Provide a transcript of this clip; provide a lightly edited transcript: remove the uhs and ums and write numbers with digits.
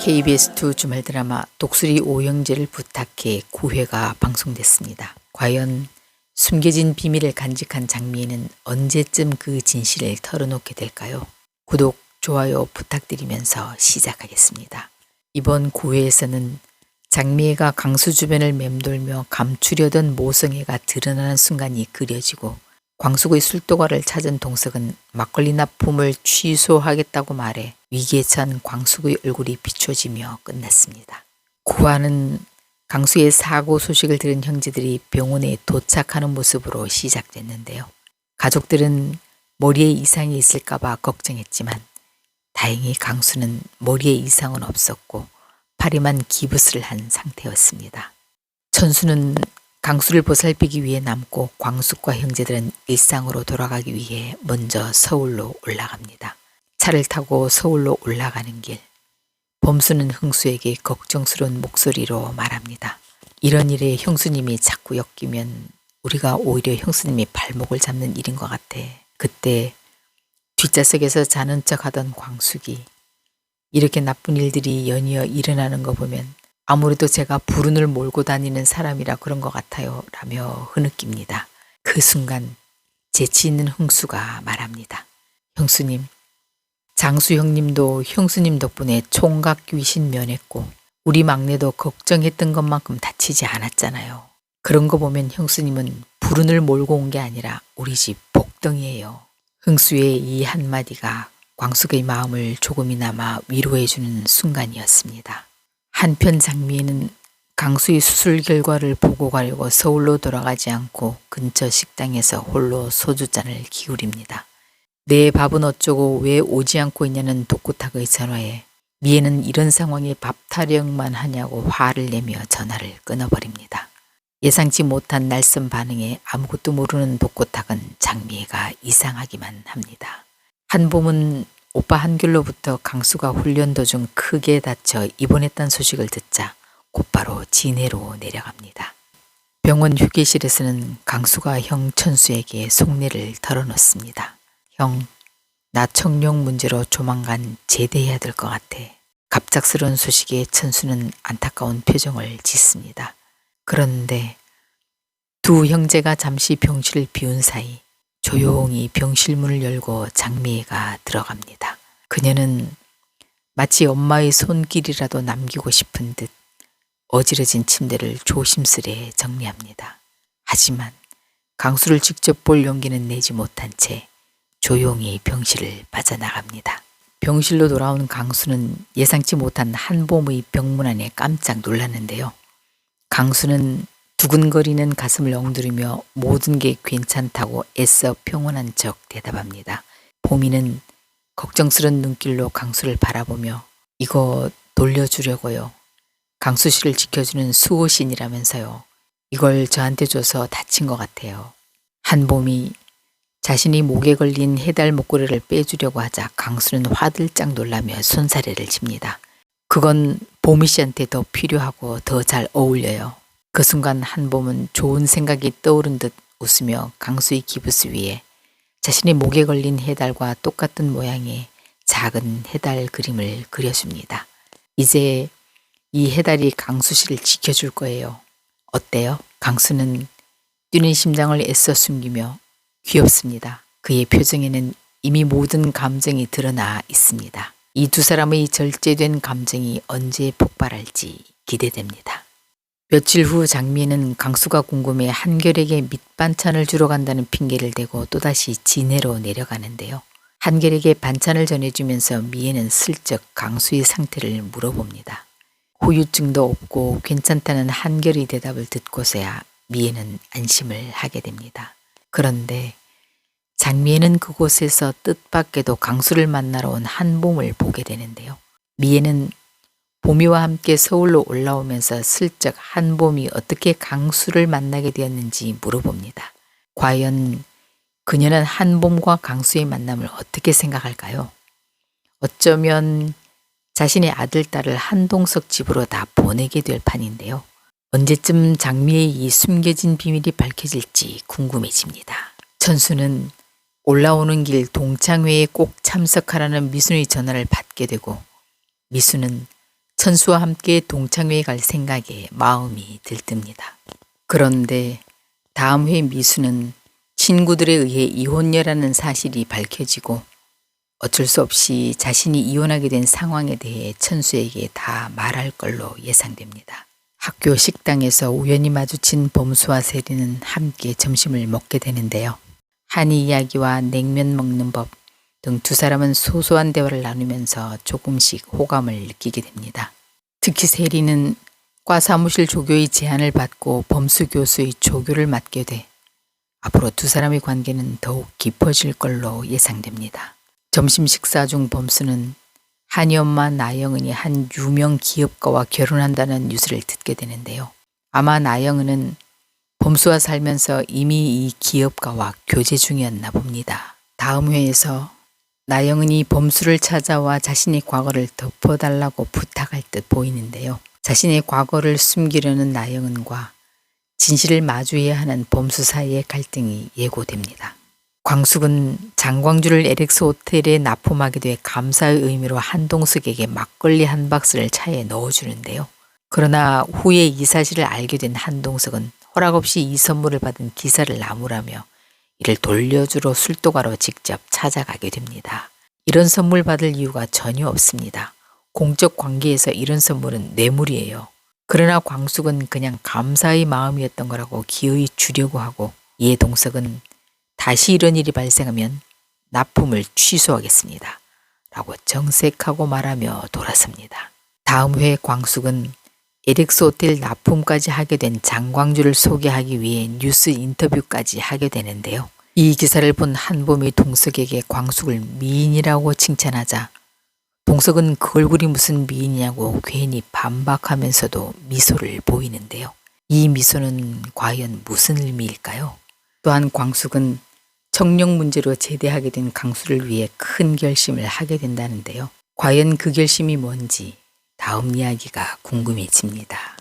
KBS2 주말 드라마 독수리 오형제를 부탁해 9회가 방송됐습니다. 과연 숨겨진 비밀을 간직한 장미애는 언제쯤 그 진실을 털어놓게 될까요? 구독, 좋아요 부탁드리면서 시작하겠습니다. 이번 9회에서는 장미애가 강수 주변을 맴돌며 감추려던 모성애가 드러나는 순간이 그려지고 광숙의 술도가를 찾은 동석은 막걸리 납품을 취소하겠다고 말해 위기에 처한 광숙의 얼굴이 비춰지며 끝났습니다. 9화는 강수의 사고 소식을 들은 형제들이 병원에 도착하는 모습으로 시작됐는데요. 가족들은 머리에 이상이 있을까봐 걱정했지만 다행히 강수는 머리에 이상은 없었고 팔에만 기부스를 한 상태였습니다. 천수는 강수를 보살피기 위해 남고 광숙과 형제들은 일상으로 돌아가기 위해 먼저 서울로 올라갑니다. 차를 타고 서울로 올라가는 길, 범수는 형수에게 걱정스러운 목소리로 말합니다. 이런 일에 형수님이 자꾸 엮이면 우리가 오히려 형수님이 발목을 잡는 일인 것 같아. 그때 뒷좌석에서 자는 척하던 광숙이 이렇게 나쁜 일들이 연이어 일어나는 거 보면 아무래도 제가 불운을 몰고 다니는 사람이라 그런 것 같아요 라며 흐느낍니다. 그 순간 재치 있는 흥수가 말합니다. 형수님, 장수 형님도 형수님 덕분에 총각 귀신 면했고 우리 막내도 걱정했던 것만큼 다치지 않았잖아요. 그런 거 보면 형수님은 불운을 몰고 온 게 아니라 우리 집 복덩이에요. 흥수의 이 한마디가 광숙의 마음을 조금이나마 위로해주는 순간이었습니다. 한편 장미애는 강수의 수술 결과를 보고 가려고 서울로 돌아가지 않고 근처 식당에서 홀로 소주잔을 기울입니다. 내 밥은 어쩌고 왜 오지 않고 있냐는 독구탁의 전화에 미애는 이런 상황에 밥 타령만 하냐고 화를 내며 전화를 끊어버립니다. 예상치 못한 날선 반응에 아무것도 모르는 독구탁은 장미애가 이상하기만 합니다. 한봄은 오빠 한결로부터 강수가 훈련 도중 크게 다쳐 입원했다는 소식을 듣자 곧바로 진해로 내려갑니다. 병원 휴게실에서는 강수가 형 천수에게 속내를 털어놓습니다. 형, 나 청룡 문제로 조만간 제대해야 될 것 같아. 갑작스러운 소식에 천수는 안타까운 표정을 짓습니다. 그런데 두 형제가 잠시 병실을 비운 사이 조용히 병실 문을 열고 장미애가 들어갑니다. 그녀는 마치 엄마의 손길이라도 남기고 싶은 듯 어지러진 침대를 조심스레 정리합니다. 하지만 강수를 직접 볼 용기는 내지 못한 채 조용히 병실을 빠져나갑니다. 병실로 돌아온 강수는 예상치 못한 한봄의 병문 안에 깜짝 놀랐는데요. 강수는 두근거리는 가슴을 엉두르며 모든 게 괜찮다고 애써 평온한 척 대답합니다. 보미는 걱정스런 눈길로 강수를 바라보며 이거 돌려주려고요. 강수 씨를 지켜주는 수호신이라면서요. 이걸 저한테 줘서 다친 것 같아요. 한봄이 자신이 목에 걸린 해달 목걸이를 빼주려고 하자 강수는 화들짝 놀라며 손사래를 칩니다. 그건 보미 씨한테 더 필요하고 더 잘 어울려요. 그 순간 한봄은 좋은 생각이 떠오른 듯 웃으며 강수의 기부스 위에 자신의 목에 걸린 해달과 똑같은 모양의 작은 해달 그림을 그려줍니다. 이제 이 해달이 강수 씨를 지켜줄 거예요. 어때요? 강수는 뛰는 심장을 애써 숨기며 귀엽습니다. 그의 표정에는 이미 모든 감정이 드러나 있습니다. 이 두 사람의 절제된 감정이 언제 폭발할지 기대됩니다. 며칠 후 장미애는 강수가 궁금해 한결에게 밑반찬을 주러 간다는 핑계를 대고 또다시 진해로 내려가는데요. 한결에게 반찬을 전해주면서 미애는 슬쩍 강수의 상태를 물어봅니다. 후유증도 없고 괜찮다는 한결의 대답을 듣고서야 미애는 안심을 하게 됩니다. 그런데 장미애는 그곳에서 뜻밖에도 강수를 만나러 온 한봄을 보게 되는데요. 미애는 보미와 함께 서울로 올라오면서 슬쩍 한봄이 어떻게 강수를 만나게 되었는지 물어봅니다. 과연 그녀는 한봄과 강수의 만남을 어떻게 생각할까요? 어쩌면 자신의 아들, 딸을 한동석 집으로 다 보내게 될 판인데요. 언제쯤 장미의 이 숨겨진 비밀이 밝혀질지 궁금해집니다. 천수는 올라오는 길 동창회에 꼭 참석하라는 미순의 전화를 받게 되고 미수는 천수와 함께 동창회에 갈 생각에 마음이 들뜹니다. 그런데 다음 회 미수는 친구들에 의해 이혼녀라는 사실이 밝혀지고 어쩔 수 없이 자신이 이혼하게 된 상황에 대해 천수에게 다 말할 걸로 예상됩니다. 학교 식당에서 우연히 마주친 범수와 세리는 함께 점심을 먹게 되는데요. 한이 이야기와 냉면 먹는 법 등 두 사람은 소소한 대화를 나누면서 조금씩 호감을 느끼게 됩니다. 특히 세리는 과 사무실 조교의 제안을 받고 범수 교수의 조교를 맡게 돼 앞으로 두 사람의 관계는 더욱 깊어질 걸로 예상됩니다. 점심 식사 중 범수는 한이 엄마 나영은이 한 유명 기업가와 결혼한다는 뉴스를 듣게 되는데요. 아마 나영은은 범수와 살면서 이미 이 기업가와 교제 중이었나 봅니다. 다음 회에서 나영은이 범수를 찾아와 자신의 과거를 덮어달라고 부탁할 듯 보이는데요. 자신의 과거를 숨기려는 나영은과 진실을 마주해야 하는 범수 사이의 갈등이 예고됩니다. 광숙은 장광주를 LX 호텔에 납품하게 돼 감사의 의미로 한동숙에게 막걸리 한 박스를 차에 넣어주는데요. 그러나 후에 이 사실을 알게 된 한동숙은 허락 없이 이 선물을 받은 기사를 나무라며 이를 돌려주러 술도가로 직접 찾아가게 됩니다. 이런 선물 받을 이유가 전혀 없습니다. 공적 관계에서 이런 선물은 뇌물이에요. 그러나 광숙은 그냥 감사의 마음이었던 거라고 기어이 주려고 하고 이에 동석은 다시 이런 일이 발생하면 납품을 취소하겠습니다. 라고 정색하고 말하며 돌아섭니다. 다음 회 광숙은 LX 호텔 납품까지 하게 된 장광주를 소개하기 위해 뉴스 인터뷰까지 하게 되는데요. 이 기사를 본 한봄이 동석에게 광숙을 미인이라고 칭찬하자 동석은 그 얼굴이 무슨 미인이냐고 괜히 반박하면서도 미소를 보이는데요. 이 미소는 과연 무슨 의미일까요? 또한 광숙은 청력 문제로 제대하게 된 강수를 위해 큰 결심을 하게 된다는데요. 과연 그 결심이 뭔지 다음 이야기가 궁금해집니다.